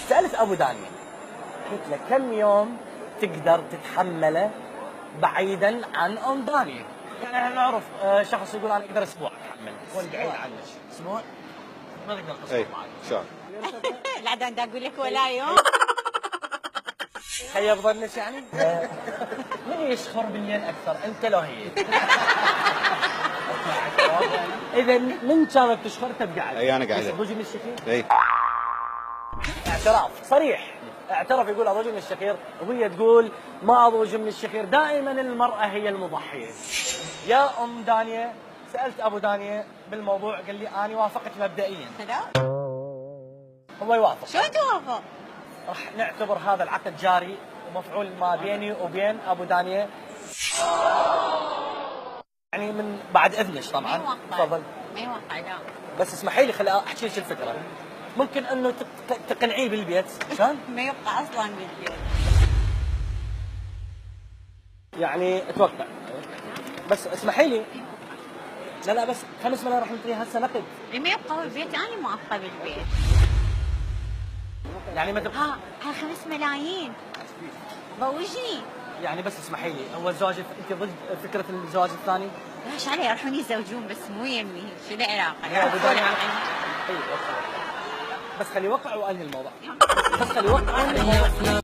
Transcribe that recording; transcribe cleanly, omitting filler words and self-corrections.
سألت أبو دانية قلت له كم يوم تقدر تتحمله بعيدا عن أم دانية؟ يعني احنا نعرف شخص يقول أنا أقدر أسبوع أتحمل وأنا بعيد عنك. أسبوع؟ ما تقدر تصبر معي. شلون؟ لا ده أقول لك ولا يوم. هي بظنك يعني؟ من يشخر بالليل أكثر أنت لو هي؟ إذا من كانت تشخر تبقى عليه. اي انا قاعد. الرجل الشخير؟ اي اعتراف صريح، اعترف يقول الرجل الشخير وهي تقول ما أضوج من الشخير، دائما المرأة هي المضحية. يا أم دانية سألت أبو دانية بالموضوع قال لي أنا وافقت مبدئيا. هو يوافق. شو توافق؟ راح نعتبر هذا العقد جاري ومفعول ما بيني وبين أبو دانية. يعني من بعد إذنك طبعا. ما يوقع. تفضل. ما يوقع لا. بس اسمحي لي خلي أحكي لك الفكرة. ممكن إنه تقنعيه بالبيت، شلون؟ ما يوقع أصلا بالبيت. يعني اتوقع. بس اسمحي لي. لا بس 5 ملايين راح نعطيها هسه نقد. ما يبقى بالبيت أنا موافقة بالبيت. يعني ما تبقى. ها 5 ملايين. ضوجني. يعني بس اسمحي لي، هو الزواج انت ضد فكره الزواج الثاني؟ ليش علي يروحون يتزوجون بس مو يمي، شو له علاقة؟ يا أبو دانية. اي بس خلي يوقع وانهي الموضوع. بس خلي يوقع وانهي الموضوع.